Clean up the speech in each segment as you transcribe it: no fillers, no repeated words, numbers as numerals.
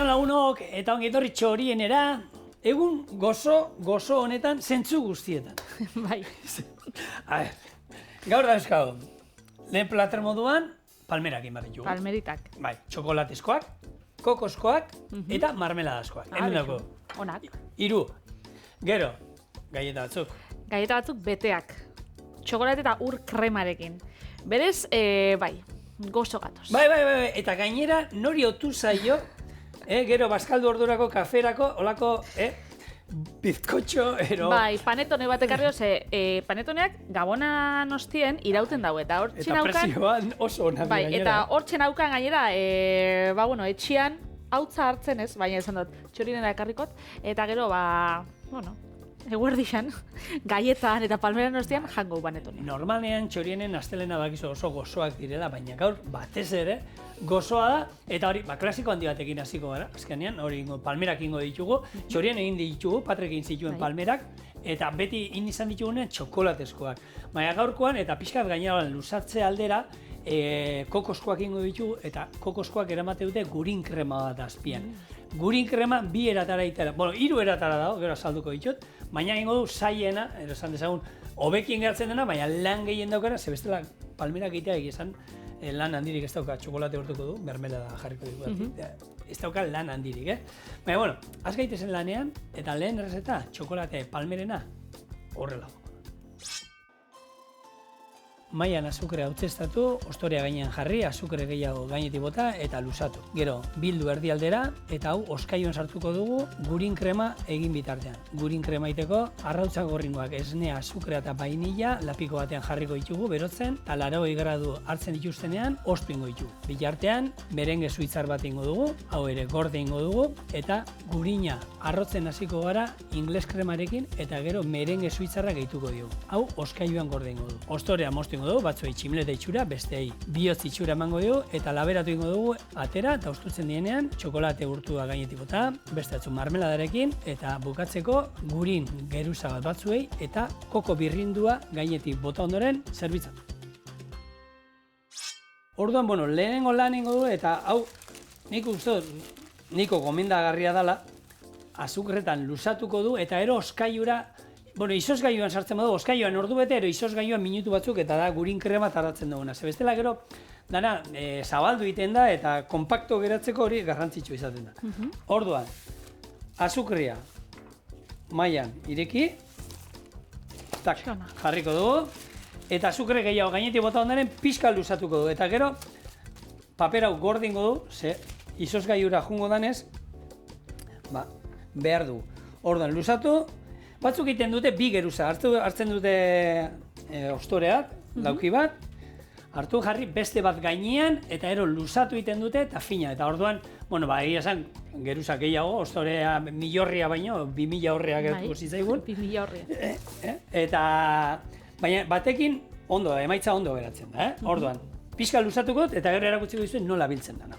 Arratsaldeon lagunok eta ongi etorri txorienera. Egun gozo honetan zentzu guztietan. Bai. A ver, gaur dauzkagu. Lehen plater moduan, palmerak inbar ditugu. Palmeritak. Bai, txokolatezkoak, kokoskoak eta marmeladazkoak. Hemen dago. Onak. 3. Gero, galleta batzuk. Galleta batzuk beteak. Txokolate eta ur kremarekin. Berez, bai, gozo gatoz. Bai, eta gainera nori otu zaio, gero bazkaldu ordurako, kaferako, olako, bizkotxo, ero... Bai, panetone bat ekarri panetoneak gabonan ostien irauten dago, eta hortxe Eta naukan... presioan oso onak Bai, gainera. eta hortxe naukan gainera, etxian, hautza hartzen ez, baina esan dut, txorinera ekarrikot, eta gero, eguerdixan, gaietan eta palmeran ostian jango panetone. Normalean txorienen astelena bakizu oso gozoak direla, baina gaur batez ere gozoa da, eta hori, klasiko handi batekin hasiko gara, azkenean, hori palmerak ingo ditugu, txorien egin ditugu, Patrekin zituen palmerak, eta beti izan ditugunean txokolatezkoak. Baina gaurkoan, eta pixkat gainera luzatze aldera, kokoskoak ingo ditugu, eta kokoskoak eramate dute gurin krema bat azpian. Gurin krema 2 eratara itera, 3 eratara dago, gero azalduko ditut, baina ingo du zaiena, esan dezagun, hobekien geratzen dena, baina lan gehien daukara, ze bestela palmerak egitea egizan, lan handirik ez dauka, txokolate hortuko du, mermelada jarriko dugu. Ez dauka lan handirik, Baina, bueno, az gaitezen lanean, eta lehen errezeta, txokolate palmerena, horrela. Mailan azukrea utzestatu, ostorea gainean jarri, azukre gehiago gainetik bota eta luzatu. Gero, bildu erdialdera eta hau oskailuan sartuko dugu gurin krema egin bitartean. Gurin krema iteko, arrautza gorringoak esnea, azukrea eta vainilla lapiko batean jarriko ditugu berotzen, eta 80 gradu hartzen dituztenean ostu ingo ditugu. Bitartean, merenge suitzar bat ingo dugu, hau ere gorde ingo dugu, eta gurina arrotzen hasiko gara ingles kremarekin eta gero merenge suitzarra gehituko diogu. Hau oskailuan gorde ingo dugu. Ostorea moztu dugu, batzuei tximleta itxura, besteei bihotz itxura emango dugu, eta laberatu ingo dugu atera, eta ustutzen dienean, txokolate urtua gainetik bota, beste batzu marmeladarekin, eta bukatzeko gurin geruza bat batzuei, eta koko birrindua gainetik bota ondoren, zerbitzatu. Orduan, lehenengo lan ingo du, eta hau, nik uste dut, niko gomendagarria dela, azukretan luzatuko du, eta ero oskailura, izozgailuan sartzen badu, oskailuan ordu bete, ero izozgailuan minutu batzuk eta da gurin krema tardatzen duguna. Ze bestela gero, dana, zabaldu egiten da eta kompakto geratzeko hori garrantzitsu izaten da. Orduan, azukria mailan ireki, tak, jarriko dugu, eta azukre gehiago gainetik bota ondoren pixka luzatuko dugu. Eta gero, paper hau gordingo du, ze izozgailura jungo danez, behar du. Orduan, luzatu, batzuk egiten dute 2 geruza, hartzen dute ostoreak, lauki bat, hartu jarri beste bat gainean, eta ero luzatu egiten dute eta fina. Eta orduan, egia esan, geruza gehiago, ostorea milorria baino, 2000 horrea gertuko zitzaigun. 2000 horria. Eta, baina batekin, emaitza ondo geratzen da, Orduan, pixka luzatuko eta gero erakutsiko dizuen nola biltzen dena.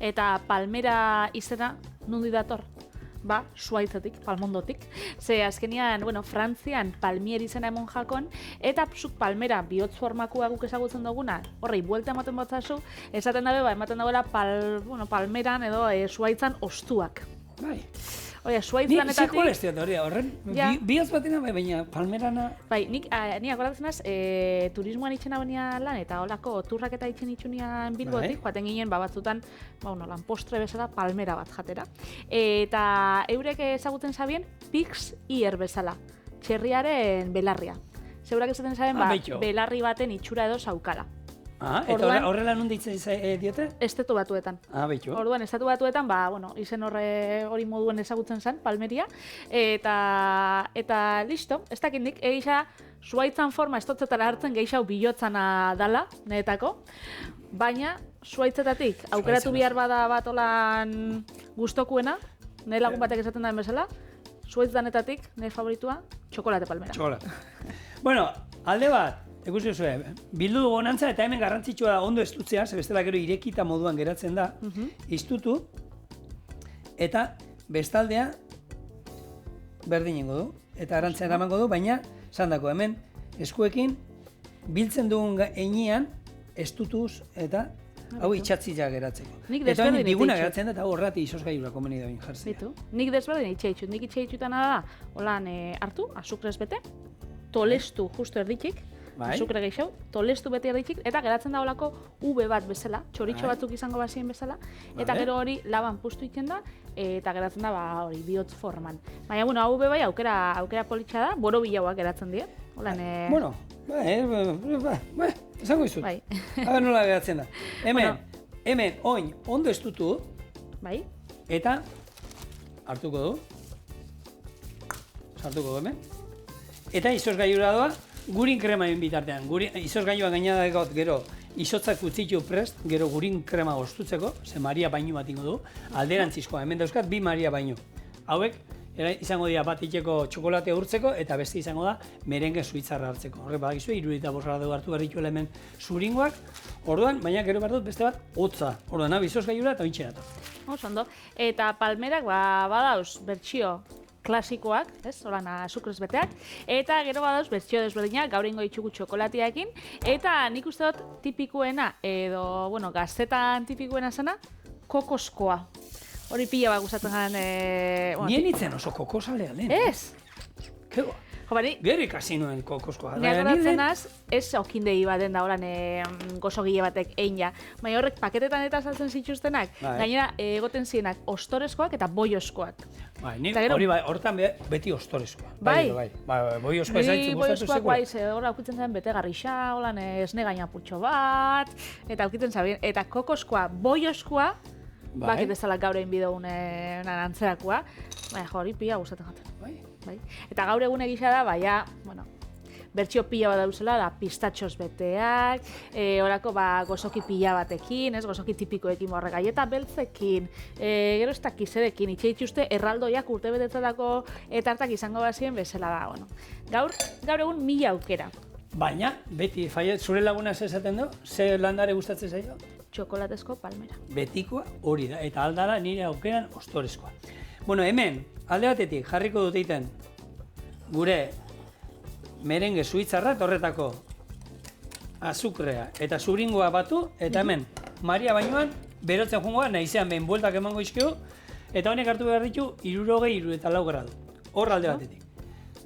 Eta palmera izena, nundi dator? Suaitzetik, palmondotik. Ze azkenian, Frantzian palmier izena emon jakon, eta zuk palmera bihotz formakua guk ezagutzen duguna, horrei buelta ematen batzazu, esaten dabe, ematen dagoela palmeran edo suaitzan ostuak. Bai. Oia, suaitz lanetatik... Zeko leztiot hori, horren, bihotz batena, baina palmerana... Bai, ni akordatzen az, turismoan itxena benia lan, eta holako turrak eta itxen itxunian Bilbotik, joaten ginen, batzutan, lan postre bezala, palmera bat jatera. Eta eurek ezagutzen zabien, Pix Ier bezala, txerriaren belarria. Zeurak esaten zaben, belarri baten itxura edo zaukala. Eta horrela nun ditzen diote? Estatu Batuetan. Betxo. Orduan, Estatu Batuetan, izen hori moduen ezagutzen zen, palmeria, eta listo, ez dakindik, egisa, zuaitzan forma estotzetara hartzen gehixau bilotzana dala, neetako, baina zuaitzetatik aukeratu bihar bada bat olan gustokuena, nire lagun batek esaten da bezala, zuaitz danetatik, nire favoritua, txokolate palmera. Txokolate. Alde bat, ikusi zuen, bildu dugu onantza eta hemen garrantzitsua da ondo estutzea, ze bestela gero irekita moduan geratzen da, iztutu, eta bestaldea berdin ingo du, eta arantzea eramango du, baina, zandako hemen, eskuekin, biltzen dugun heinean, estutuz eta hau itxatzia geratzeko. Nik Eta desberdin hori biguna itxaitxut. geratzen da, eta horrati izozgailura komeni da jartzea. Bitu, nik desberdin itxaitxut. Nik itxaitxutana da, holan hartu, azukrez bete, tolestu justu erditxik, Bai. azukre gehiago, tolestu beti erditxik, eta geratzen da holako V bat bezala, txoritxo Bai. batzuk izango bazien bezala, eta Vale. gero hori laban pustu iten da, eta geratzen da, hori, bihotz forman. Baina, bueno, hau bai aukera politxa da, boro bilauak geratzen die. Holan, Bueno, esango izut. bai. Haga nola geratzen da. Hemen, oin, ondo estutu, Bai, eta hartuko du. Sartuko du hemen. Eta izozgailura doa, gurin krema egin bitartean. Izozgailua gaina dagoet gero izotzak utzitu prest, gero gurin krema ostutzeko, ze Maria bainu bat ingo du, alderantzizkoa, hemen dauzkat 2 Maria bainu. Hauek, izango dira bat itxeko txokolatea urtzeko, eta beste izango da merengue suitzarra hartzeko. Horrek badakizu, 75 gradu hartu behar ditu hemen zuringoak, orduan, baina gero behar dut beste bat hotza. Orduan, hau izozgailura eta ointxe datu. oso ondo. Eta palmerak, badauz, bertsio klasikoak, ez, holan azukrez beteak, eta gero badauz bertsio desberdinak, gaur ingo ditugu txokolatiakin, eta nik uste dut tipikuena, edo, bueno, gaztetan tipikuena zena, kokoskoa. Hori pila bat gustatzen garen, Nien nintzen oso kokosalean, Ez! Kego. Jo, bari, Gero ikasi nuen kokoskoa. neagoratzen az, ez okindegi baten da horan gozogile batek egin ja. Baina horrek paketetan eta saltzen zituztenak, Bai. gainera egoten zienak ostorezkoak eta boioskoak. Bai, nik Eta gero- hori bai, hortan beti ostorezkoa. Bai. Boiozkoa zaitzu gustatu boioskoak sekula. bai, ze hor aukitzen zen bete garrixa, holan esne gainaputxo bat, eta aukitzen zabien, eta kokoskoa, boioskoa, Bai. bakit ezala gaur egin bideun antzerakoa, baina jo, hori pila gustatzen jaten. Bai. Bai. Eta gaur egun egisa da, baina, bueno, bertsio pila bat dauzela, da pistatxos beteak, orako gozoki pila batekin, ez, gozoki tipikoekin borre gaieta beltzekin, gero ez dakiz edekin, itxeitxuste erraldoiak urte betetzetako tartak izango bazien bezala da, bueno. Gaur egun 1000 aukera. Baina, beti, zure laguna ze esaten du, ze landare gustatzen zaio? Txokolatezko palmera. Betikoa hori da, eta aldara nire aukeran ostorezkoa. Bueno, hemen, alde batetik, jarriko dut egiten gure merengue suitzarra, eta horretako azukrea eta zuringoa batu, eta hemen, Maria bainuan, berotzen joangoa, nahizean behin bueltak emango izkio, eta honek hartu behar ditu 64 gradu. Hor alde batetik.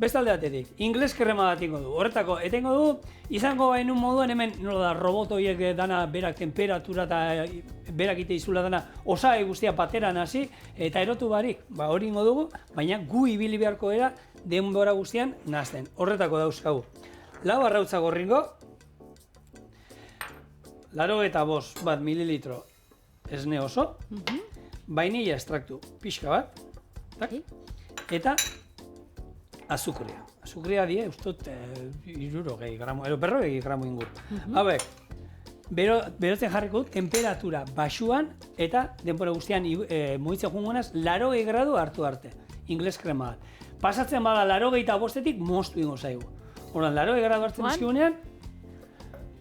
Beste alde batetik, ingles krema bat ingo du. Horretako, etengo du, izango bainun moduan hemen, nola da, robot horiek dana berak temperatura eta berak ite izula dana osagai guztia pateran hasi, eta erotu barik, hori ingo dugu, baina gu ibili beharko era denbora guztian nazten. Horretako dauzkagu. 4 arrautza gorringo, 85 mililitro esne oso, vainilla estraktu pixka bat, tak, eta azukrea. Azukrea die, ustot, 60 gramo, edo 40 gramo inguru. Hauek, berotzen jarriko dut, temperatura baxuan eta denbora guztian mugitzen jungonaz, 80 gradu hartu arte, ingles krema bat. Pasatzen bada 85etik moztu ingo zaigu. Horan, 80 gradu hartzen dizkigunean,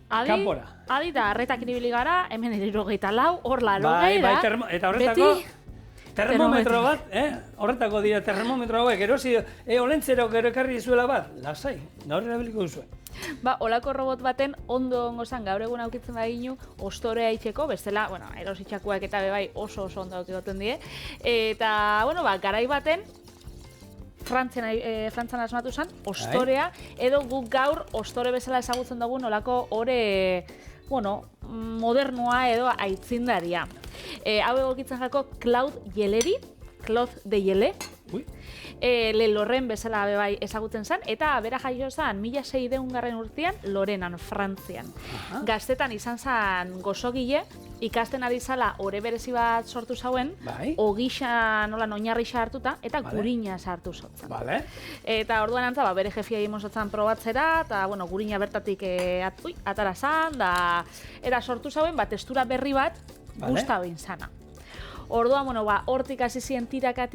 kanpora. Adi da, arretak ibili gara, hemen 74, hor 80 Bai, da. eta horretako, beti termometro bat, horretako dira termometro hauek, erosi, olentzero gero ekarri dizuela bat, lasai, gaur erabiliko duzue. Olako robot baten ondo gozan gaur egun aukitzen baginu ostorea itxeko, bestela, bueno, erositxakuak eta bebai oso ondo aukikoten die. Eta, bueno, garai baten, Frantzan asmatu zen, ostorea, edo guk gaur ostore bezala ezagutzen dugu nolako ore, bueno, modernoa edo aitzindaria. Hau egokitzen jako Claude Yeleri, Claude de Yele, Lorren bezala bebai ezagutzen zen, eta bera jaio zen 1600 urtean Lorenan, Frantzian. Gaztetan izan zen gozogile, ikasten ari zala ore berezi bat sortu zauen, ogisa nola oinarrixa hartuta, eta gurina sartu zotzen. Eta orduan antza, bere jefia egin mozotzen probatzera, eta gurina bertatik atara zan, eta sortu zauen, testura berri bat guzta behin zana. Orduan, hortik hasi ziren tiraka,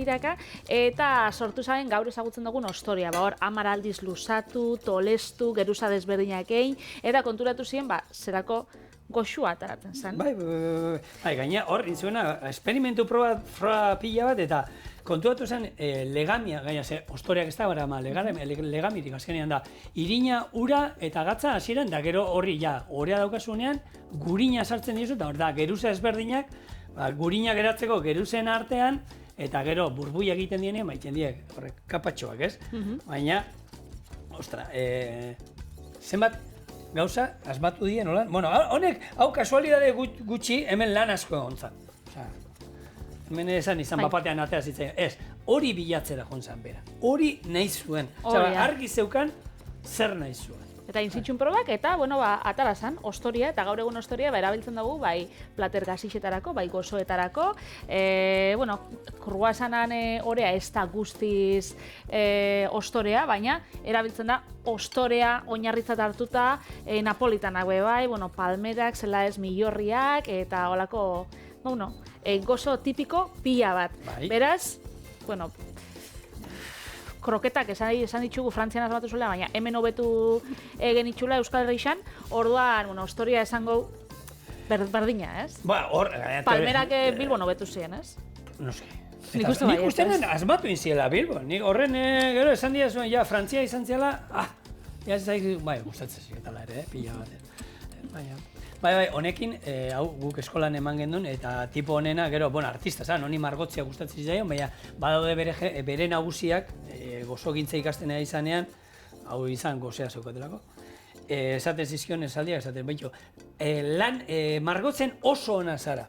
eta sortu zaben gaur ezagutzen dugun ostoria. Hor, 10 aldiz luzatu, tolestu, geruza desberdinak egin, eta konturatu ziren, zerako goxua ataratzen zen. Gaina hor, intzuena, esperimentu proba pila bat, eta kontuatu zen legamia, gaina ze, ostoriak ez da, bara, legamirik azkenean da, irina, ura eta gatza hasieran, da gero horri ja, orea daukasunean, gurina sartzen dizu, eta hor da, geruza ezberdinak, gurina geratzeko geruzen artean, eta gero burbuia egiten dienean, maiten diek, horrek, kapatxoak, ez? Baina, ostra, zenbat gauza asmatu dien, hola? Bueno, honek, hau kasualidade gutxi, hemen lan asko egon zan. Osea, hemen esan izan bapatean atea zitzen, ez, hori bilatzera joan zan bera. Hori nahi zuen. Osea, argi zeukan, zer nahi zuen. Eta inzitxun probak, eta, bueno, atara zan, ostoria, eta gaur egun ostoria, erabiltzen dugu, bai, plater gasixetarako, bai, gozoetarako, bueno, kruasanan orea ez da guztiz ostorea, baina, erabiltzen da, ostorea oinarritzat hartuta, napolitanak bai, bueno, palmerak, zela ez millorriak, eta holako, bueno, gozo tipiko pila bat. Beraz, bueno, kroketak esan ditugu Frantzian asmatu zuela, baina hemen hobetu genitxula Euskal Herrixan, orduan, bueno, historia esango berdina, ez? Ba, hor... Palmerak Bilbon hobetu ziren, ez? Noski. Nik uste bai, nik uste den asmatu inziela Bilbon. Nik horren, gero, esan dira zuen, ja, Frantzia izan ziela, ja, ez zaiz, bai, gustatzen ziretala ere, pila bat. Baina... Bai, honekin, hau guk eskolan eman gendun, eta tipo honena, gero, bueno, artista, zan, honi margotzia gustatzen zitzaion, baina badaude bere nagusiak, gozogintza ikastenea izanean, hau izan gozea zeukatelako, esaten zizkion esaldiak, esaten, baito, margotzen oso ona zara.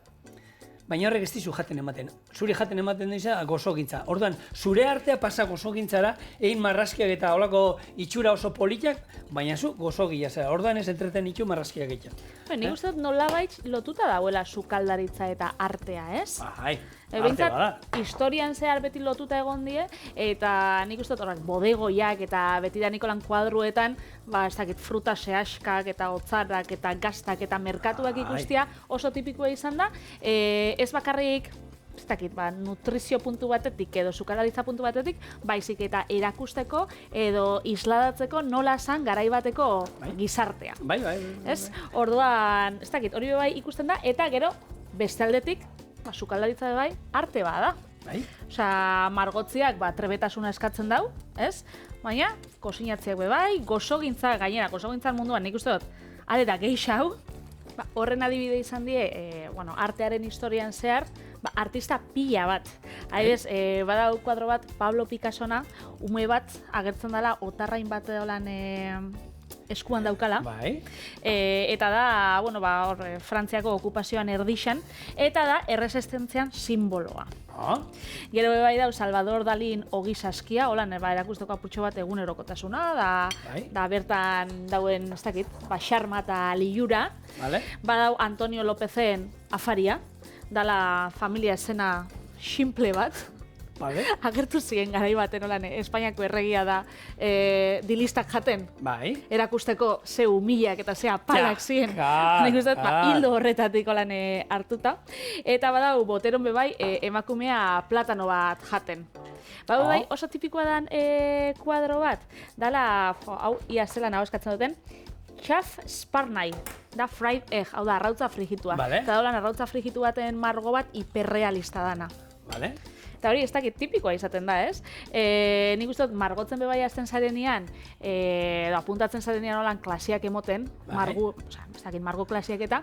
Baina horrek ez dizu jaten ematen. Zuri jaten ematen dira gozogintza. Orduan, zure artea pasa gozogintzara, egin marrazkiak eta holako itxura oso politak, baina zu gozogia zara. Orduan ez entreten ditu marrazkiak egiten. Nik uste dut nolabait lotuta dauela sukaldaritza eta artea, ez? Bai, arte bada. Historian zehar beti lotuta egon die, eta nik uste dut horrek bodegoiak eta betidaniko lan kuadruetan, ez dakit fruta sehaskak eta otzarrak eta gaztak eta merkatuak ikustia oso tipikoa izan da. Ez bakarrik, ez dakit, nutrizio puntu batetik edo sukaldaritza puntu batetik, baizik eta erakusteko edo isladatzeko nola zan garai bateko gizartea. Bai. Ez? Orduan, ez dakit, hori bai ikusten da, eta gero, beste aldetik, sukaldaritza bai, arte bada. Bai. Osea, margotziak trebetasuna eskatzen dau, ez? Baina, kosinatziak bai, gozogintza, gainera, gozogintzan munduan, nik uste dut, are da geixau, horren adibide izan die, artearen historian zehar, artista pila bat. Adibidez, badau kuadro bat, Pablo Picassona, ume bat agertzen dela otarrain bat holan eskuan daukala. Bai. Eta da, Frantziako okupazioan erdixan, eta da erresistentzian simboloa. Gero bai dau Salvador Dalin ogi saskia, holan erakusteko apurtxo bat egunerokotasuna, da bertan dauen, ez dakit, xarma eta liura. Badau Antonio Lopezen afaria, dala familia esena simple bat. Agertu ziren garai baten holan, Espainiako erregia da dilistak jaten. Erakusteko ze humilak eta ze apalak ziren. Nik uste dut, hildo horretatik holan hartuta. Eta badau, boteron bebai, emakumea platano bat jaten. Badau bai, oso tipikoa dan kuadro bat, dala, hau ia zelan ahoskatzen duten, Chaf Sparnai, da fried egg, hau da, arrautza frigitua. Eta daulan arrautza frigitu baten margo bat hiperrealista dana. Eta hori, ez dakit tipikoa izaten da, ez? Nik uste dut, margotzen bebai azten zarenean, apuntatzen zarenean holan klasiak emoten, margo klasiak eta,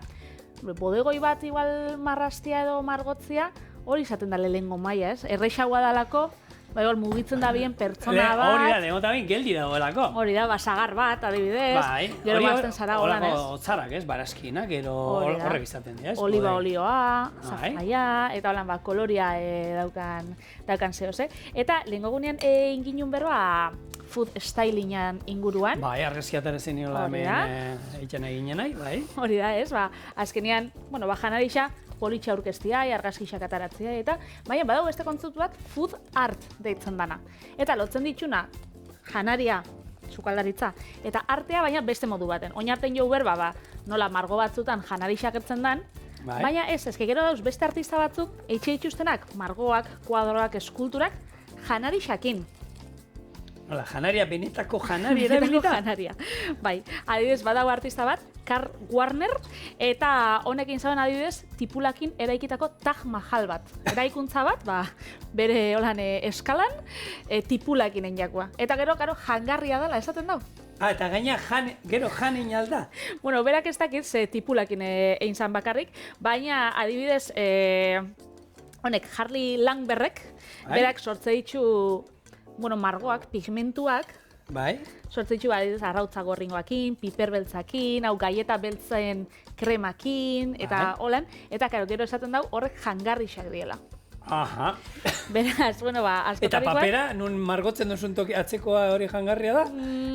bodegoi bat igual marrastia edo margotzia, hori izaten da lehengo maila, ez? Errexagoa dalako, mugitzen da bien pertsona bat. Hori da, lehenko bien geldi dagoelako. Hori da, sagar bat, adibidez. Gero bazten zara holan, ez? Olako tzarak, ez? Barazkinak, gero horrek izaten dira, ez? Oliba olioa, zafraia, eta holan koloria daukan zehoz, Eta lehenko gunean inginun berba food stylingan inguruan. Argazkiatara zen niola hemen egiten eginen nahi, bai. Hori da, ez? Azkenean, janarixa, politxa aurkeztia, argazkixak ataratzea, eta baina badago beste kontzeptu bat food art deitzen dana. Eta lotzen ditxuna, janaria, sukaldaritza, eta artea baina beste modu baten. Oinarten jau berba, nola margo batzutan janarixak ertzen dan, baina ez, gero dauz beste artista batzuk, eitxe dituztenak, margoak, kuadroak, eskulturak, janarixakin. Hola, janaria, benetako janaria Benetako erabilita? janaria. Bai, adibidez, badago artista bat, Karl Warner, eta honekin zaben adibidez, tipulakin eraikitako Taj Mahal bat. Eraikuntza bat, bere holan eskalan, tipulakin enjakoa. Eta gero, karo, jangarria dela, esaten dau. Eta gaina gero janen alda. Bueno, berak ez dakit, ze tipulakin egin zan bakarrik, baina adibidez, honek, Harley Langberrek, berak sortze ditu, margoak, pigmentuak, Bai. sortze ditu, adibidez, arrautza gorringoakin, piper beltzakin, hau gaieta beltzen kremakin, eta holan, eta karo, gero esaten dau, horrek jangarrixak diela. Aha. Beraz, Eta askotarikoak... papera, nun margotzen duzun toki atzekoa hori jangarria da?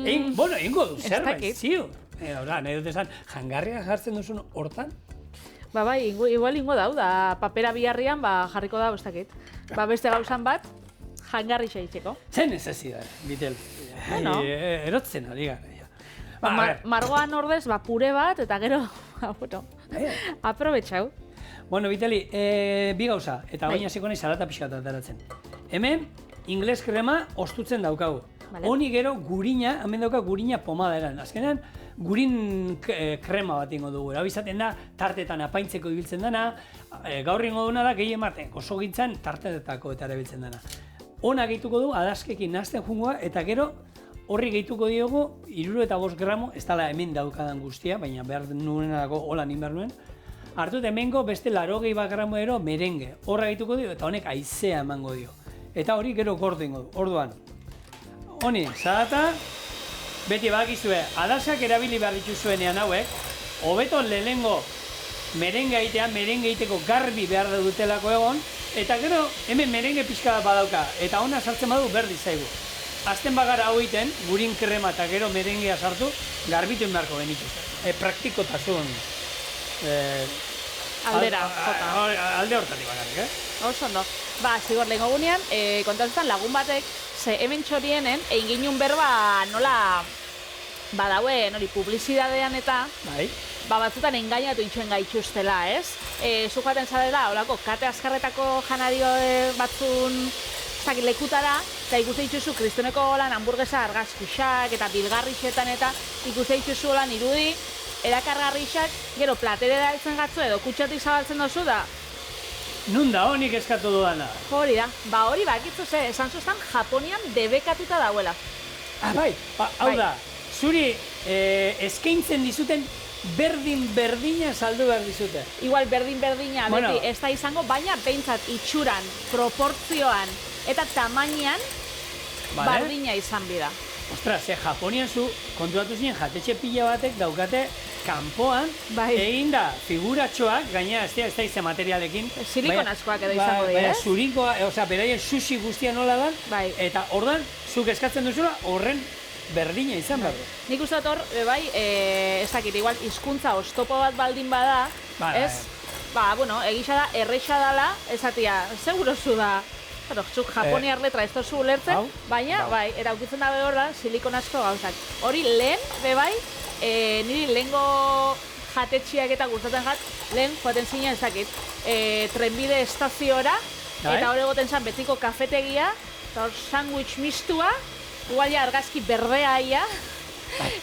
Egingo du zerbait, ziur. Nahi dut esan, jangarria jartzen duzun hortan? Bai, igual ingo dau, da papera biharrian, jarriko da, ez dakit. Beste gauzan bat, jangarri xaitzeko. Zen necesidad, Bitel. Bueno. Erotzen ari gara. Margoan ordez, pure bat, eta gero, aprobetxau. Bueno, Biteli, bi gauza, eta baina hasiko nahi salata pixka bat ateratzen. Hemen, ingles krema ostutzen daukagu. Honi gero gurina, hemen dauka gurina pomada eran. Azkenean, gurin krema bat ingo dugu. Hau izaten da, tartetan apaintzeko ibiltzen dena, gaur ingo duna da, gehi ematen, oso gintzan tartetetako eta erabiltzen dena. Hona gehituko du, adaskekin nazten jungoa, eta gero horri gehituko diogu, 65 gramo, ez dala hemen daukadan guztia, baina behar nuenarako holan inber nuen, hartut hemengo beste 80 bat gramo ero merenge. Horra gehituko dio, eta honek haizea emango dio. Eta hori gero gordo ingo du. Orduan, honi, salata, beti bakizue, adasak erabili behar dituzuenean hauek, hobeto lehenengo merenge egitea, merenge egiteko garbi behar dutelako egon, eta gero hemen merenge pixka bat badauka, eta ona sartzen badu berdi zaigu. Azten bagara hau egiten, gurin krema eta gero merengea sartu, garbitu beharko benituzte. Praktikotasun aldera, jota. Alde hortatik bakarrik, Oso ondo. Zigor, lehenko gunean, kontatzen lagun batek, ze hemen txorienen, egin ginun berba nola badauen hori publizidadean eta batzutan engainatu itxuen gaitxustela, ez? Zu joaten zarela, holako, kate azkarretako janario batzun lekutara, eta ikuste dituzu kristoneko lan hamburguesa argazkixak eta bilgarrixetan eta ikuste dituzu lan irudi, erakargarrixak, gero platere da eltzen gatzu edo kutsatik zabaltzen dozu da. Nun da honik eskatu dudana? Hori da, hori bakitzu ze, esan zuztan Japonian debekatuta dauela. Bai, hau da, zuri eskaintzen dizuten berdin-berdina saldu behar dizute. Igual berdin-berdina, beti, ez da izango, baina behintzat itxuran, proportzioan eta tamainan berdina izan bida. Ostras, Japonian zu konturatu zinen jatetxe pila batek daukate kanpoan egin da figuratxoak, gaina ez da izan materialekin. Silikon askoak edo izango dira, ez? Zurikoa, beraien sushi guztia nola da, eta ordan zuk eskatzen duzula horren berdina izan behar. Nik uste dut hor, ez dakit, igual hizkuntza oztopo bat baldin bada, ez? Egisa da, erreixa dela, esatia, segurozu da, zuk japoniar letra ez tozu ulertzen, baina, eta ukitzen dabe hor da, silikon asko gauzak. Hori lehen, niri lehengo jatetxiak eta gustatzen lehen joaten zinen ez dakit, trenbide estaziora, eta hor egoten zen betiko kafetegia, eta hor sandwich mistua, igual ja argazki berdea ia,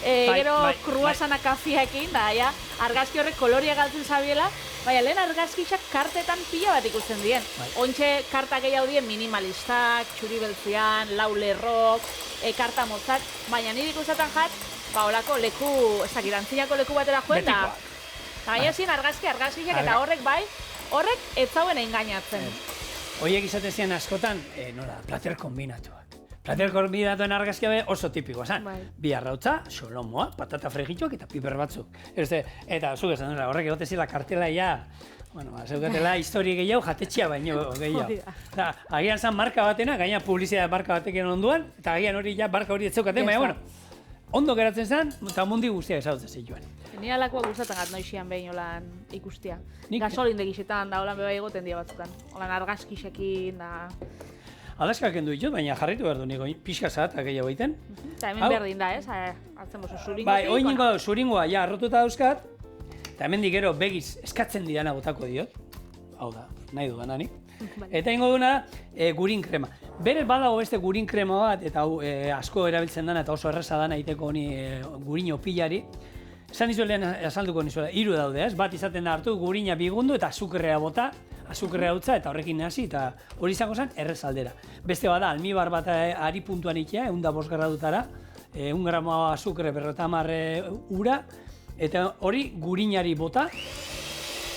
gero kruasana kafiakin, da, argazki horrek koloria galtzen zabiela, baina lehen argazkixak kartetan pila bat ikusten dien. Ontxe karta gehiago dien minimalistak, txuri beltzian, lau lerrok, karta motzak, baina nire ikustetan holako leku, ez dakit, antzinako leku batera joen, da baina zien argazkixak eta horrek ez zauen engainatzen. Horiek izaten zian askotan, plater kombinatuak. Plater kombinatuen argazkia oso tipikoa zan. Bi arrautza, solomoa, patata fregituak eta piper batzuk. Eta zuk esan dira, horrek egote zila kartela zeukatela histori gehiago, jatetxea baino gehiago. Agian zan marka batena, gaina publizitatea marka batekin onduan, eta agian hori marka hori ez zeukaten, baina ondo geratzen zen, eta mundi guztiak ezagutzen zituen. Ni alakoa gustatzen gat noixian behin holan ikustia. Gasolindegixetan da holan bebai egoten dira batzutan. Holan argazkixekin da... Adaskak kendu ditut, baina jarritu behar du niko pixka zahatak gehiago egiten. Eta hemen berdin da, ez? Hartzen bozu zuringotik. Bai, hoi ninko zuringoa arrotuta dauzkat, eta hemen gero begiz eskatzen didana botako diot. Hau da, nahi dudan hanik. Eta ingo duna gurin krema. Berez badago beste gurin krema bat, eta hau asko erabiltzen dana eta oso erreza dana egiteko honi gurin opilari. Esan nizuelean azalduko nizuela, 3 daude, ez? Bat izaten da hartu gurina bigundu eta azukrea bota, azukrea utza eta horrekin hasi eta hori izango zen errez aldera. Beste bada, almibar bat ari puntuan itea, 105 gradutara, 1 gramo azukre 50 ura, eta hori gurinari bota,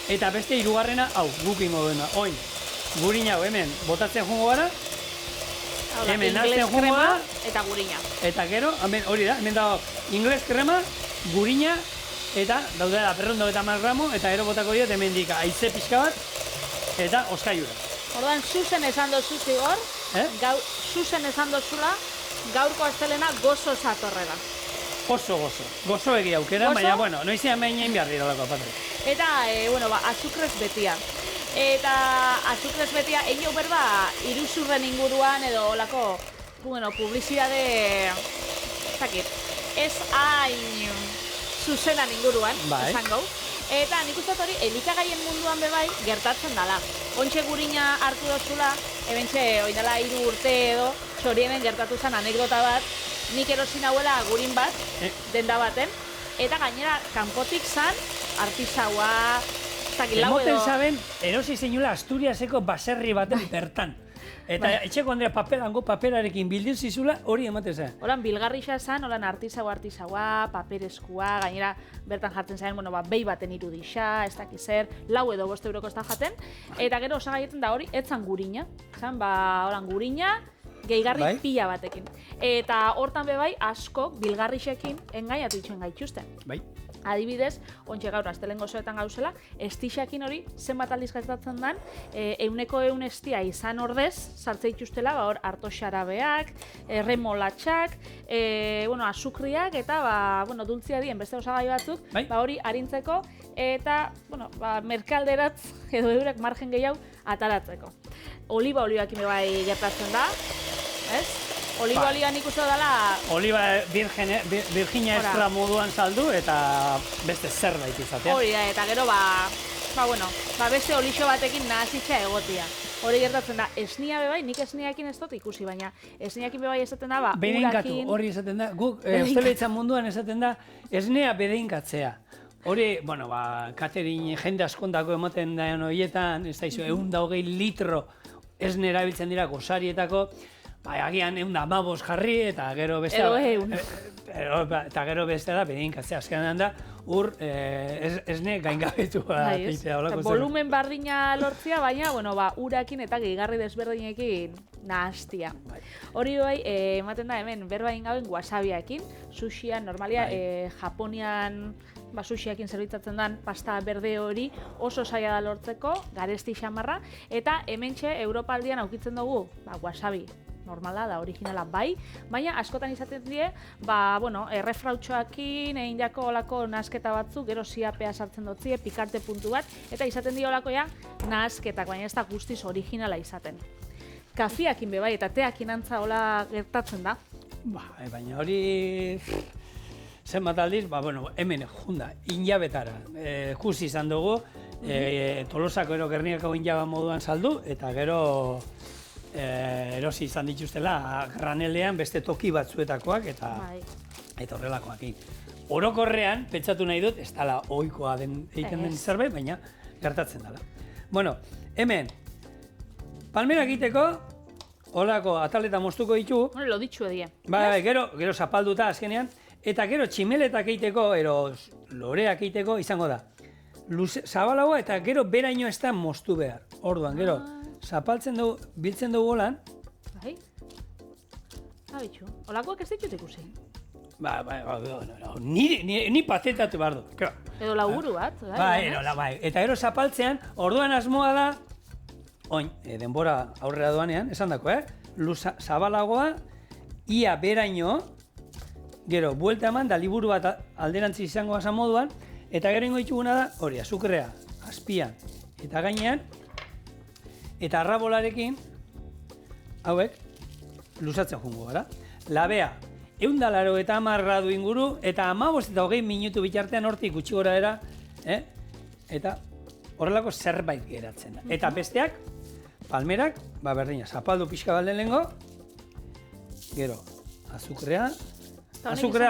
eta beste 3. Hau, guk ingo duena, oin, gurina hau hemen botatzen jungo gara, hemen nazten jungo gara, eta gurina. eta gero, hori da, hemen dago ingles krema, gurina, eta daude da 250 gramo, eta gero botako dira, hemen dika aize pixka bat, eta oskaiura. Orduan, zuzen esan dozu zigor, zuzen esan dozula, gaurko astelena gozo zatorrera. Oso gozo. Gozo egi aukera, baina, bueno, noizean behin egin behar dira lako, Patri. Eta, azukrez betia. Eta azukrez betia, egin berba, iruzurren inguruan edo olako, publizidade, ez hain zuzenan inguruan, esango. Eta nik uste hori, elikagaien munduan bebai gertatzen dela. Ontxe gurina hartu dozula, ebentxe, oindela 3 urte edo, txorienen gertatu zen anekdota bat, nik erosin hauela gurin bat, denda baten, eta gainera, kanpotik zan, artisaua, lau edo... Emoten zaben, erosi zeinula Asturiaseko baserri baten bertan. Eta etxeko Andrea paperarekin bildin zizula hori ematen zen. Holan bilgarrixa zen, holan artisaua, papereskua, gainera bertan jartzen zen, behi baten irudixa, ez dakiz zer, 4 edo 5 euroko ez da jaten. Eta gero osagaietan da hori, etzan gurina. Zan, holan gurina, gehigarri pila batekin. Eta hortan bebai asko bilgarrixekin engaiatu itxuen gaitxusten. Bai. Adibidez, ontxe gaur astelehen gozoetan gauzela, estixakin hori zenbat aldiz gertatzen den, 100% estia izan ordez, sartze dituztela, hor harto xarabeak, remolatxak, azukriak eta dultzia dien beste osagai batzuk, hori arintzeko eta merkalderatz edo eurek margen gehiago ataratzeko. Oliba olioakin bai gertatzen da, ez? Oliba olioa nik uste dela... Oliba virginia extra moduan saldu eta beste zerbait izatea. Hori da, eta gero beste olixo batekin nahazitza egotia. Hori gertatzen da, esnia bebai, nik esniakin ez dut ikusi, baina esniakin bebai esaten da, bedeinkatu, hori esaten da, guk hosteletzan munduan esaten da, esnea bedeinkatzea. Hori, catering jende askondako ematen daen horietan, ez da izo, 120 litro esne erabiltzen dira gozarietako, agian 115 jarri eta gero beste eta gero beste da bedeinkatzea. Azkenean da esne gaingabetua. Volumen bardina lortzea, baina urakin eta gehigarri desberdinekin nahaztia. Hori bai, ematen da hemen berbain gauen wasabiakin, sushian, normalia, Japonian sushiakin zerbitzatzen den pasta berde hori oso zaila da lortzeko, garesti xamarra, eta hementxe Europaldian aukitzen dugu wasabi. Normala da, originala bai, baina askotan izaten die, errefrautxoakin, egin jako olako nahasketa batzuk, gero siapea sartzen dutzie, pikarte puntu bat, eta izaten die olako nahasketak, baina ez da guztiz originala izaten. Kafiakin bebai eta teakin antza hola gertatzen da. Baina hori... Zenbat aldiz, hemen junda, injabetara. Kusi izan dugu, Tolosako ero Gernikako injaba moduan saldu, eta gero erosi izan dituztela granelean beste toki batzuetakoak eta horrelakoak. Orokorrean, pentsatu nahi dut, ez dela ohikoa egiten den zerbait, baina gertatzen dela. Hemen, palmera egiteko, holako ataleta moztuko ditu. Loditxu edie. Gero zapalduta azkenean, eta gero tximeletak egiteko, loreak egiteko izango da. Zabalagoa eta gero beraino ez da moztu behar. Orduan, gero, zapaltzen dugu, biltzen dugu holan. Bai? Bitxu, holakoak ez ditut ikusi. Ni patentatu behar du. Edo laburu bat. Eta gero zapaltzean, orduan asmoa da, denbora aurrera doanean, esan dako, zabalagoa, ia beraino, gero, buelta eman da liburu bat alderantzi izango gazan moduan, eta gero ingo dituguna da, hori, azukrea, azpian, eta gainean, eta arrabolarekin, hauek, luzatzen jungo gara. Labea, 180 gradu inguru, eta 15 eta 20 minutu bitartean hortik gutxi gora era, eta horrelako zerbait geratzen da. Eta besteak, palmerak, berdina, zapaldu pixka bat lehenengo, gero, azukrea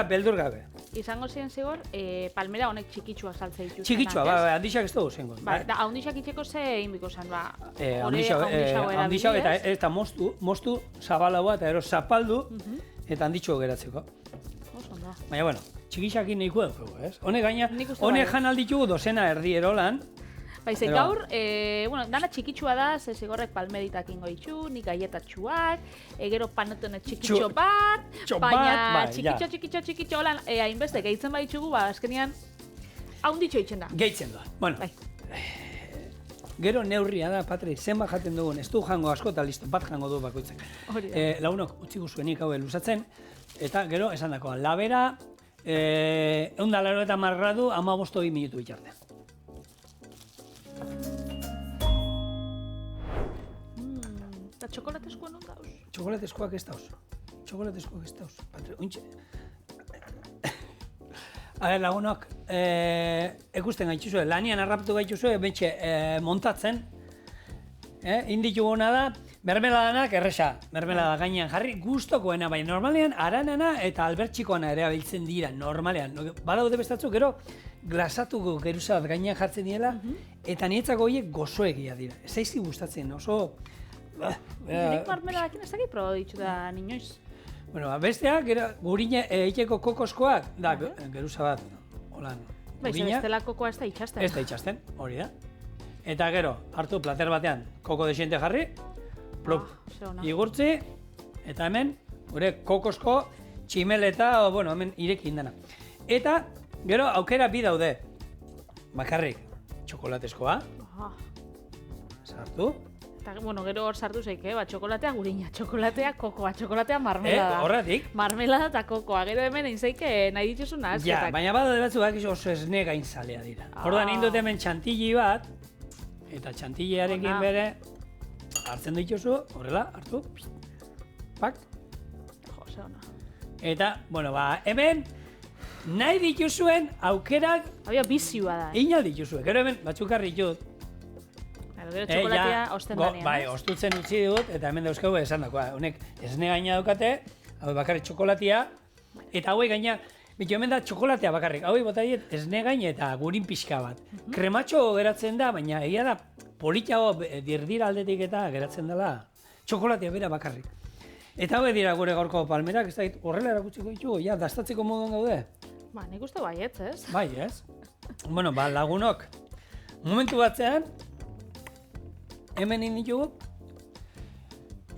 beldur gabe. Izango ziren zigor, palmera honek txikitsua saltze dituzten. Txikitsua, handixak ez dugu zengo. Da, handixak itxeko ze inbiko zen, handixak eta mostu zabalagoa eta ero zapaldu eta handitxo geratzeko. Baina, bueno, txikixakin nahiko dugu, ez? Honek jan alditugu dozena erdi erolan. Baize, gaur, dana txikitsua da, ze zigorrek palmeritak ingo itxu, nik gaietatxuak, gero panetone txikitxo bat, baina txikitxo, holan, hainbeste, gehitzen baitxugu, azkenian, haunditxo itxen da. Gehitzen da. Bueno, gero neurria da, Patri, zenbat jaten dugun, ez du jango asko eta listo, bat jango du bakoitzak. Launok utzi guzuenik hau luzatzen, eta gero, esan dakoa, labera, 180 gradu, 15 minutu bitarte. Eta txokolatezkoa non dauz? Txokolatezkoak ez dauz. Patri, ointxe. Lagunok, ekusten gaituzue, lanian harraptu gaituzue, betxe montatzen. Indituguna da, mermeladanak erresa, mermelada gainean jarri, gustokoena, baina normalean aranana eta albertxikoana ere abiltzen dira, normalean. Badaude bestatzuk, gero, glasatuko geruza bat gainean jartzen diela, eta niretzako horiek gozoegia dira. Ez zaizki gustatzen, oso... Nik marmeladakin ez dakit proba ditut da ninoiz. Bueno, besteak, gurina egiteko kokoskoak, da, geruza bat, holan, gurina. Bestela kokoa ez da itxasten. Ez da itxasten, hori da. Eta gero, hartu plater batean, koko desiente jarri, plop, igurtzi, eta hemen, gure kokosko, tximeleta, hemen ireki indana. Eta, gero, aukera bi daude. Bakarrik, txokolatezkoa. Sartu. Eta, gero hor sartu zeike, txokolatea gurina, txokolatea kokoa, txokolatea marmelada. Horretik. Marmelada eta kokoa, gero hemen zeike nahi dituzun azketak. Ja, baina badaude batzuk oso esne gainzalea dira. Orduan indut hemen txantili bat, eta txantilearekin bere hartzen dituzu, horrela, hartu, pak. Jose ona. Eta, hemen nahi dituzuen aukerak... Habia bizioa da. Inal dituzue, gero hemen batzuk harri ditut. Gero txokolatea osten danean. Bai, ostutzen utzi dut, eta hemen dauzkau esan dakoa. Honek esne gaina daukate, hau bakarrik txokolatea, eta hauek gaina, bitu hemen da txokolatea bakarrik, hauek bota diet esne gaina eta gurin pixka bat. Krematxo geratzen da, baina egia da politago dirdira aldetik eta geratzen dela txokolatea bera bakarrik. Eta hauek dira gure gaurko palmerak, ez da horrela erakutsiko ditugu, ja, dastatzeko moduan gaude. Nik uste baietz, ez? Bai, ez? Bueno, lagunok, momentu batzean, hemen inditugu,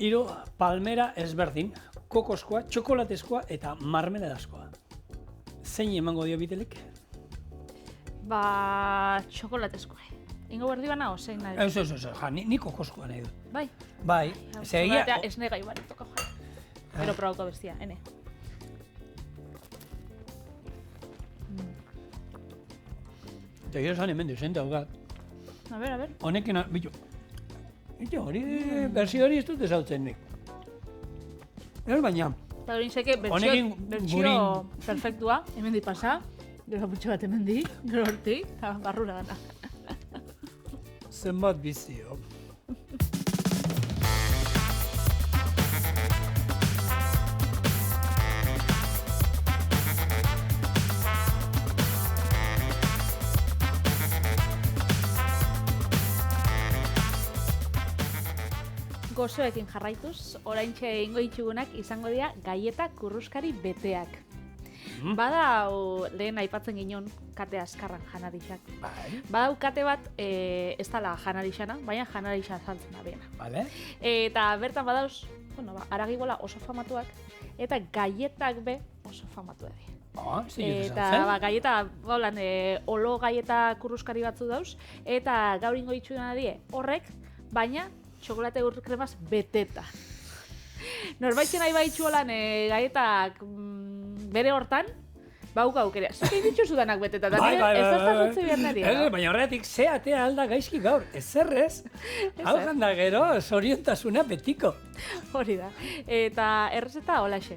3 palmera ezberdin, kokoskoa, txokolatezkoa eta marmeladazkoa. Zein emango dio bitelik? Txokolatezkoa. Ingo berdi bana, zein nahi? Ez, ni kokoskoa nahi du. Bai? Bai, zegia... Txokolatea esne gai bari toka joa. Gero probauko bestia, ene. Eta gero zan hemen duzenta hogat. A ver. Honekin, bitu. Hori, berzio hori ez dut ezautzen nik. Baina... Eta hori nizeke, bertxio perfektua, hemen di pasa, gero putxo bat hemen di, gero horti, eta barrura gana. Zenbat bizio. Gozoekin jarraituz, oraintxe ingo ditugunak izango dira gaieta kurruskari beteak. Bada, lehen aipatzen ginen kate askarran janarixak. Badau kate bat, ez dala janarixana, baina janarixa saltzen da bena. Eta bertan badauz, aragibola oso famatuak, eta gaietak be oso famatuak dira. Eta gaieta, olo gaieta kurruskari batzu dauz, eta gaur ingo dituguna die horrek, baina txokolate kremaz beteta. Norbaiten nahi baitxu holan gaietak bere hortan, bauka aukera. Zuk egin ditxu danak beteta, eta ez da zarrotze behar nari. Baina horretik, ze atea alda gaizki gaur, ezerrez. Hau janda gero, zoriontasuna betiko. Hori da. Eta errezeta holaxe.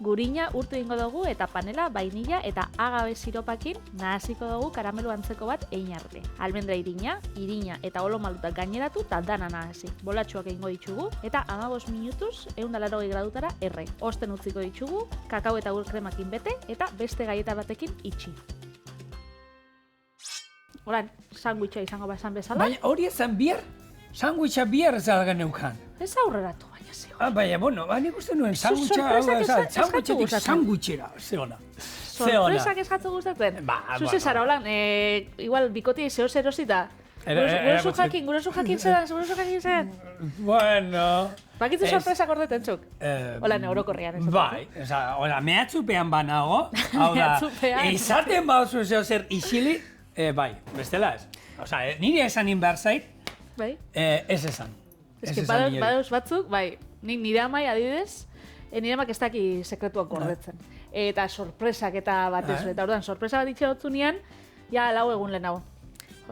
gurina urtu egingo dugu eta panela, vainilla eta agave siropakin nahasiko dugu karamelo antzeko bat egin arte. Almendra irina eta olo malutak gaineratu eta dana nahasi. Bolatxuak egingo ditugu eta 15 minutuz 180 gradutara erre. Osten utziko ditugu, kakao eta ur kremakin bete eta beste gaieta batekin itxi. Horan, sandwicha izango bazan bezala. Baina hori ezan bihar? Sandwicha bihar zalgan neukan. Ez aurreratu baina ze. Baina, bueno, nik uste nuen sandwicha, sandwichetik sandwichera, ze ona. Sorpresak eskatu gustatzen? Zuze zara, holan, igual bikotia zeo zerosita. Gurosu jakin zedan. Bueno... Bakitzu sorpresak ordeten zuk? Hola, neurokorrean ez. Bai, hola, mehatzupean banago, hau da, izaten bauzu zeo zer isili, bai, bestela ez. Osa, nire esanin behar zait, ez esan. Ez que badauz batzuk, bai, nire amai adibidez, nire amak ez daki sekretuak gordetzen. Eta sorpresak eta batez, eta orduan, sorpresa bat itxe dutzunean, ja lau egun lehenago.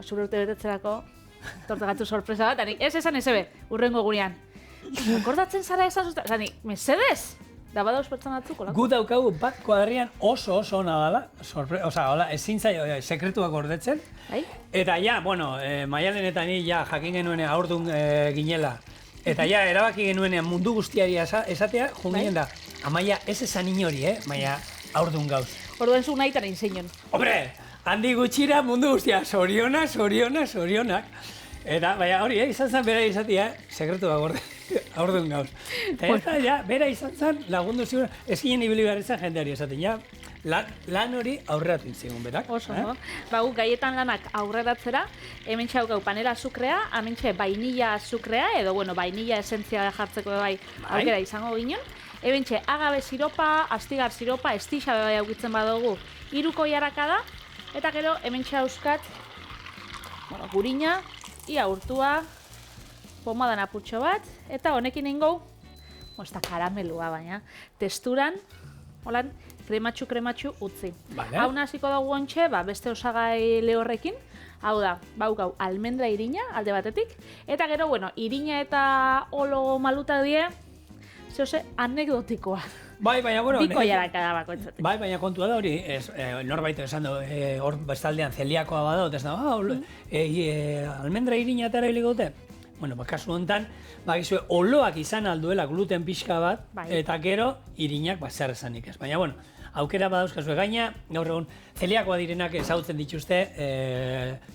Zure urte betetzerako, tortegatu sorpresa bat, ez esan ebe, urrengo gurean. Rekordatzen zara esan zuzta, zanik, mesedez! Da badauz pertsona batzuk, olako? Gu daukagu bat kuadrian oso ona dala, oza, ezin zaio sekretuak gordetzen. Eta ja, bueno, Maialen eta ni ja jakin genuen aurdun ginela. Eta ja, erabaki genuen mundu guztiari esatea, junginen da, Amaia, ez esan inori, Maia, aurdun gauz. Orduan zu nahi taren zeinon. Hombre, handi gutxira mundu guztia, sorionak. Eta, baina hori, izan zen bera izatea, sekretua gorde, aurdun gauz. Eta ja, bera izan zen lagundu ziren, ezkinen ibili behar izan jendeari esaten, ja, lan hori aurreratu intzigun berak. Oso, no? Gu gaietan lanak aurreratzera, hemen txaukau panela azukrea, hemen txe vainilla azukrea, edo, bueno, vainilla esentzia jartzeko bai aukera izango ginen. Hemen txe agave siropa, astigar siropa, estixa bai aukitzen badugu, 3 koilaraka da, eta gero hemen txe hauskat, bueno, gurina, ia urtua, pomadan apurtxo bat, eta honekin ingo, ez da karamelua baina, testuran, holan, krematxu utzi. Hau nahaziko dugu ontxe, beste osagai lehorrekin, hau da, baukau almendra irina, alde batetik, eta gero, bueno, irina eta olo maluta die, zehose, anekdotikoa. Bai, baina, bueno... Biko jaraka da bako entzatik. Bai, baina kontua da hori, norbait esan du, hor bestaldean zeliakoa badot, ez da, almendra irina eta erabiliko dute. Bueno, kasu honetan, bakizue, oloak izan alduela gluten pixka bat, eta gero, irinak zer esanik ez. Baina, bueno, aukera badauzkazue gaina, gaur egun, zeliakoa direnak ezautzen dituzte,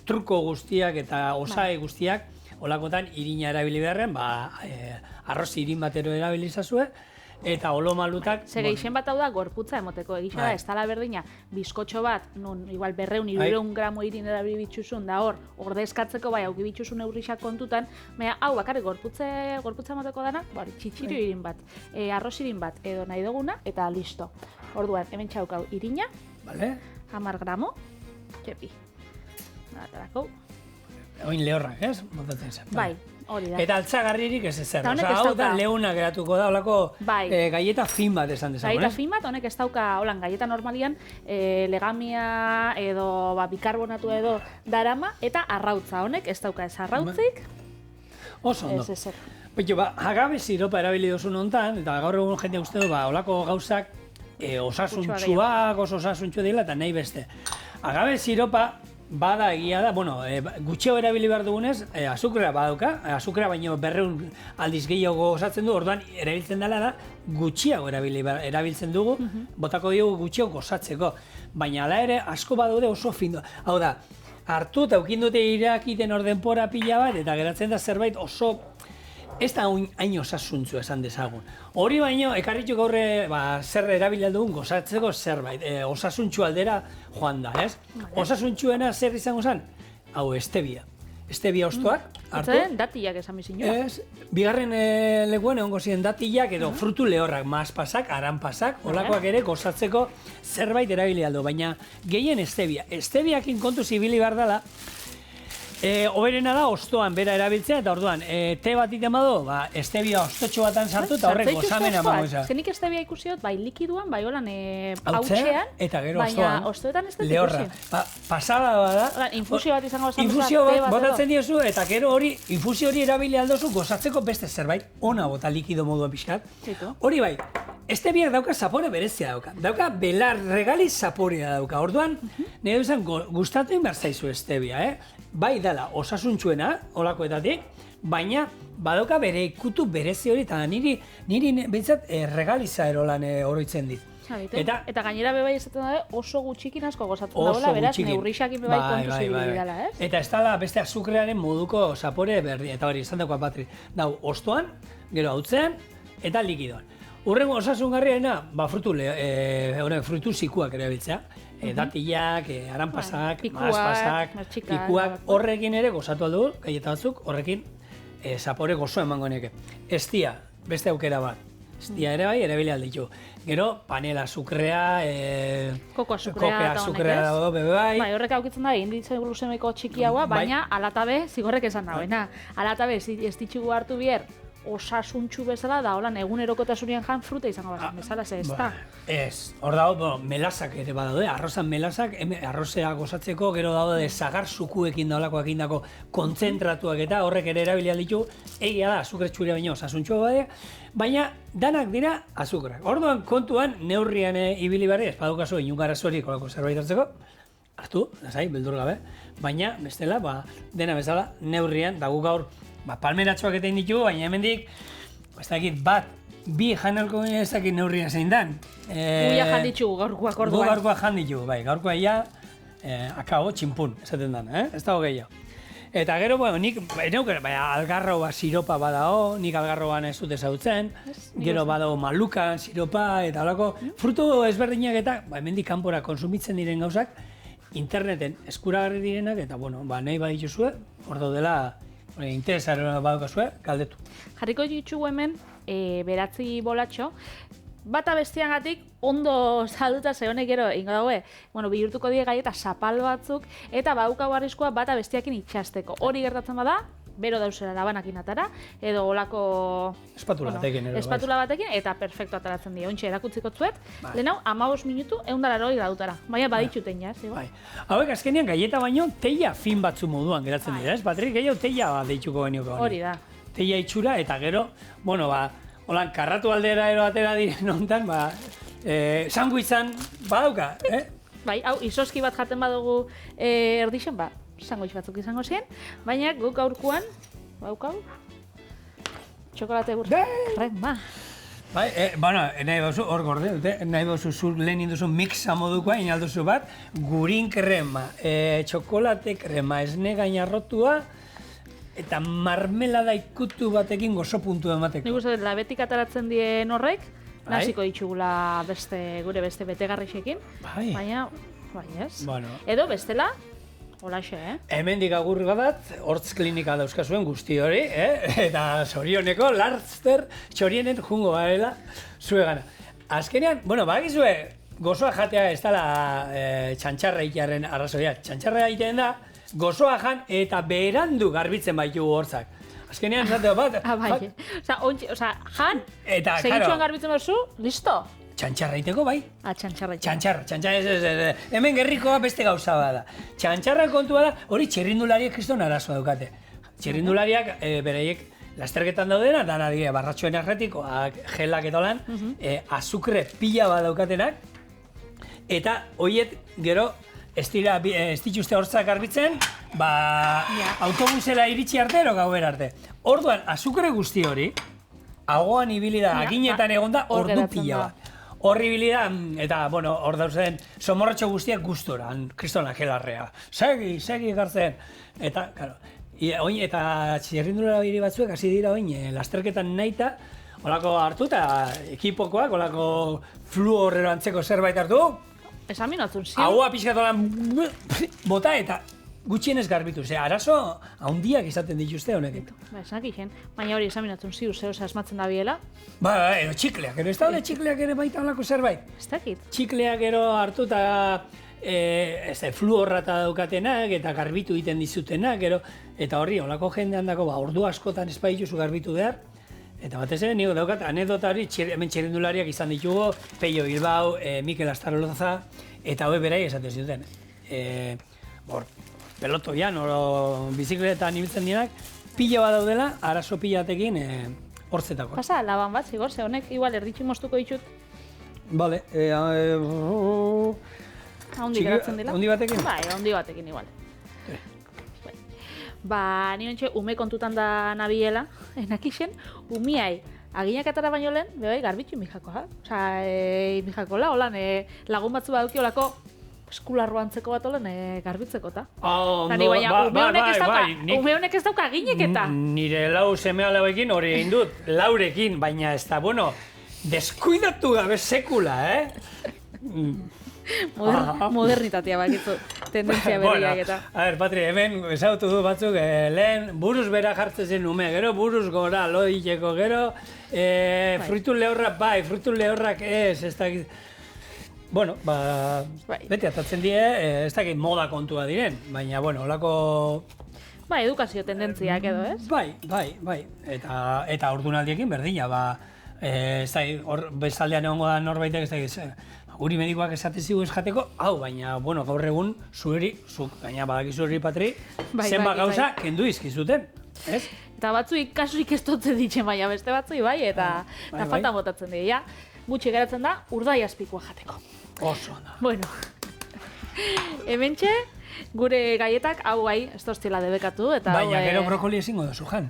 truko guztiak eta osagai guztiak, olakotan irina erabili beharren, arroz irin batero erabilizazue, eta olo malutak... Zer geixen bat hau da, gorputza emoteko. Egisa da, ez tala berdina, bizkotxo bat, nun, igual 200-300 gramo irin erabili bitxuzun, da hor, ordezkatzeko bai, auki bitxuzun eurrisak kontutan, baina, hau, bakarrik gorputza emoteko dana, txitxirio irin bat, arroz irin bat, edo nahi duguna, eta listo. Orduan, hemen txaukau irina, 10 gramo, txepi. Natarako. Oin lehorrak, ez? Montatzen zen. Bai, hori da. Eta altzagarririk ez ezer. Hau da leuna geratuko da, holako gaieta fin bat esan dezagun, Gaieta fin bat, honek ez dauka, holan, gaieta normalian, legamia edo bikarbonatu edo darama, eta arrautza honek ez dauka ez arrautzik. Oso ondo. Ez ezer. Baina, agave siropa erabili duzun hontan, eta gaur egun jende uste du, holako gauzak osasuntxuak, oso osasuntxua dira, eta nahi beste. Agave siropa, bada egia da, bueno, gutxeo erabili behar dugunez, azukrea badauka, azukrea baino 200 aldiz gehiago osatzen du, orduan erabiltzen dela da, gutxiago erabiltzen dugu, botako diogu gutxiago gozatzeko. Baina ala ere, asko badaude oso findu. Hau da, hartu eta ukin dute irakiten ordenpora pila bat, eta geratzen da zerbait oso... Ez da hain osasuntzu esan dezagun. Hori baino, ekarritu gaurre zer erabili dugun gozatzeko zerbait. Osasuntxu aldera joan da, ez? Osasuntxuena zer izango zen? Hau, stevia. Stevia ostoak, hartu. Zaten, datillak esan bizin jo. Ez, bigarren lekuan egongo ziren datillak edo frutu lehorrak, maspasak, aranpasak, olakoak ere gozatzeko zerbait erabili aldo. Baina gehien stevia. Steviakin kontu zibili behar dela, oberena da ostoan bera erabiltzea, eta orduan, te bat iten badu, stevia ostotxo batan sartu, eta horrek gozamena emango izan. Zenik stevia ikusiot, bai likiduan, bai holan hautxean, eta gero ostoan, baina ostoetan ez dut lehorra. Pasada bada, infusio bat izango esan infusio bat botatzen diozu, eta gero hori, infusio hori erabili aldozu gozatzeko beste zerbait, ona bota likido moduan pixkat. Hori bai, estebiak dauka zapore berezia dauka. Dauka belar regali zaporea dauka. Orduan, nire bezan gustatu behar zaizu estebia, Bai dala, osasuntxuena, olakoetatik, baina badauka bere ikutu berezi hori, eta niri behintzat regaliza erolan oroitzen dit. Eta gainera bebai esaten da oso gutxikin asko gozatzen dagoela, beraz, neurrixakin bebai kontuz ibili dela, ez? Eta ez dala beste azukrearen moduko zapore berri, eta hori, esan dagoa Patri. Dau, ostoan, gero hautzean, eta likidoan. Urrengo osasungarriena, frutu zikuak ere biltzea. Datilak, aranpasak, maazpasak, pikuak, horrekin ere gozatu aldu, gaieta batzuk, horrekin zapore gozo emango neke. Estia, beste aukera bat. Estia ere bai, ere bile alditu. Gero, panela azukrea, koko azukrea dago, bebe bai. Bai, horrek aukitzen da, inditzen glusemiko txikiagoa, baina alatabe, zigorrek esan dagoena. Alatabe, ez ditxugu hartu bier, osasuntxu bezala da, holan egunerokotasunien jan fruta izango bezala, ez da. Ez, hor dago, melazak ere badaude, arrozan melazak, arrozea gozatzeko, gero daude zagar zukuekin daulakoak indako kontzentratuak eta horrek ere erabilia ditu, egia da, azukre txuria baino osasuntxu bade, baina danak dira azukrak. Orduan kontuan neurrian ibili barri, ez padukazu inungarazori kolako zerbait hartzeko, hartu, lasai, beldur gabe, baina bestela, dena bezala, neurrian, dagu gaur, palmeratxoak eta inditu, baina hemendik, ez dakit, bi janelko ez dakit neurria zein dan. Guia janditxugu gaurkoak orduan. Gaurkoak janditxugu, bai, gaurkoa ja, akabo, txinpun, esaten dan, ez dago gehiago. Eta gero, nik, algarroa siropa badao, nik algarroan ez dut ezagutzen, gero badao malukan, siropa, eta holako, frutu ezberdinak eta, hemendik kanpora konsumitzen diren gauzak, interneten eskuragarri direnak, eta, nahi badituzue, hor daudela, interesaren badukazue, galdetu. Jarriko ditugu hemen, beratzi bolatxo, bata bestiagatik ondo salduta zehonek gero, ingo daue, bihurtuko die gai eta zapal batzuk, eta badukau arriskoa bata bestiakin itxasteko. Hori gertatzen bada, bero dauzera labanakin atara, edo olako... Espatula batekin, eta perfecto ataratzen die. Ontxe, erakutziko zuet, lehenau, 15 minutu, 180 gradutara. Baina baditxuten ja, zigo? Hauek azkenean gaieta baino, teia fin batzu moduan geratzen dira, ez? Patrik, gehiago teia deitxuko benioko. Hori da. Teia itxura, eta gero, holan, karratu aldera ero atera diren hontan, sanguitzan badauka, Bai, hau, izoski bat jaten badugu erdixen, sangoitz batzuk izango ziren, baina guk gaurkoan, baukau, txokolate rema. Bai, nahi bauzu, hor gorde dute, nahi bauzu zur lehen induzun mixa modukoa, inalduzu bat, gurin krema, txokolate krema, esne gainarrotua, eta marmelada ikutu batekin gozo puntu emateko. Nik uste, labetik ataratzen dien horrek, naziko ditugula gure beste betegarrixekin, baina, ez. Edo bestela, holaxe, Hemendik agurri bat, hortz klinika dauzkazuen guzti hori, eta zorioneko Larster txorienen jungo garela zuegana. Azkenean, bagizue, gozoa jatea ez dela txantxarra itearen arrazoia. Txantxarra itean da, gozoa jan eta berandu garbitzen baitu hortzak. Azkenean, zateo bat... jan, segitxuan garbitzen bazu, listo? Txantxarra iteko, bai. Txantxarra. Txantxarra, ez. Hemen gerrikoa beste gauza bada. Txantxarra kontua da, hori txirrindulariak kriston arazoa daukate. Txirrindulariak, bereiek, lasterketan daudena, dana dire, barratxoen erretikoak, gelak eta lan, azukre pila bat daukatenak, eta horiet gero, ez dituzte hortzak garbitzen, autobusera iritsi arte, ero gauer arte. Orduan, azukre guzti hori, agoan ibili da, aginetan egonda, ordu pila bat. Horri bilida, eta, hor dauzen, somorrotxo guztiak gustora, kristona gelarrea. Segi gartzen. Eta, eta txirrindulera biri batzuek, hasi dira oin, lasterketan nahita, holako hartu eta ekipokoak, holako fluorrero antzeko zerbait hartu. Esaminatzen zion. Haua pixkatolan bota eta gutxienez garbitu, arazo handiak izaten dituzte honekin. Esanak iken, baina hori esaminatzen ziur, zehose asmatzen da biela. Ero txikleak, ez daude txikleak ere baita holako zerbait. Ez dakit. Txikleak ero hartu eta fluorrata daukatenak eta garbitu egiten dizutenak, eta horri holako jendean dako, ordu askotan ez baituzu garbitu behar. Eta batez ere, nire daukat, anedota hori, hemen txirrindulariak izan ditugu, Peio Bilbao, Mikel Astaroloza, eta hori berai esaten zuten. Pelotoian, bizikletan ibiltzen dienak, pila bat daudela, arazo pilatekin hortzetako. Pasa, laban bat, zigor, ze honek igual erditxi moztuko ditut. Bale, Haundi geratzen dela. Haundi batekin? Bai, haundi batekin igual. Ba, ni ontxe, ume kontutan da nabiela, enakixen, umiai, aginak atara baino lehen, bebai, garbitxu mijako, ha? Osa, mijakola, holan, lagun batzu baduki olako eskularro antzeko bat olen garbitzeko, ta? Baina, ume honek ez dauka aginek eta. Nire lau seme alabekin hori egin dut, laurekin, baina ez da, bueno, deskuidatu gabe sekula, Modernitatea bakitzu, tendentzia berriak eta. A ber, Patri, hemen ezagutu du batzuk, lehen buruz bera jartzen zen ume, gero buruz gora lo hileko, gero fruitu lehorrak bai, fruitu lehorrak ez dakit. Bueno, beti atatzen die, ez dakit moda kontua diren, baina, bueno, holako... Ba, edukazio tendentziak edo, ez? Bai, eta ordunaldiekin berdina, ez dakit, hor bezaldean egongo da norbaitek, ez dakit, guri medikoak esate zigu ez jateko, hau, baina, bueno, gaur egun zuk gaina badakizu hori, Patri, zenbat gauza kendu izkizuten, ez? Eta batzuik kasuik ez totzen ditzen baina beste batzui bai, eta falta botatzen dira, gutxi geratzen da, urdai azpikoa jateko. Oso da. Bueno, hementxe, gure gaietak hau bai, ez tostila debekatu, eta hau... Baina gero brokoli ezingo duzu jan.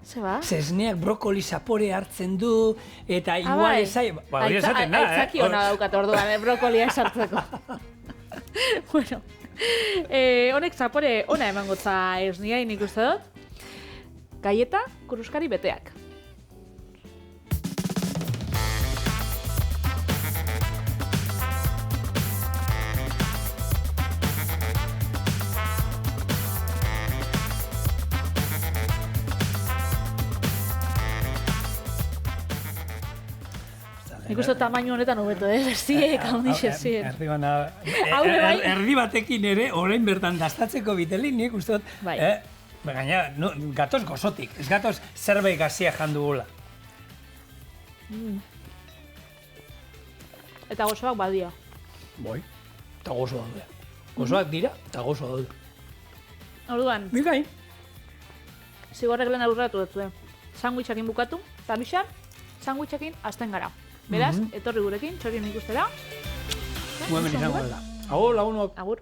Zeba? Zesneak brokoli zapore hartzen du, eta igual ezai... Ba, hori esaten da, Aitzaki hona daukat orduan, brokolia esartzeko. Bueno, honek zapore ona emangotza esnia nik uste dut. Gaieta, kuruskari beteak. Nik uste tamaino honetan hobeto, bestiek, handixe ziren. Erdi batekin ere, orain bertan dastatzeko biteli, nik uste dut, gaina, gatoz gozotik, ez gatoz zerbait gazia jandugula. Eta gozoak badia. Bai, eta gozo daude. Gozoak dira, eta gozo daude. Orduan, Bigain. zigorrek lehen aurreratu dut, sandwichakin bukatu, eta bixar, sandwichakin hasten gara. Beraz, etorri gurekin, txorien ikustera. Hemen izango da. Agur, lagunok. Agur.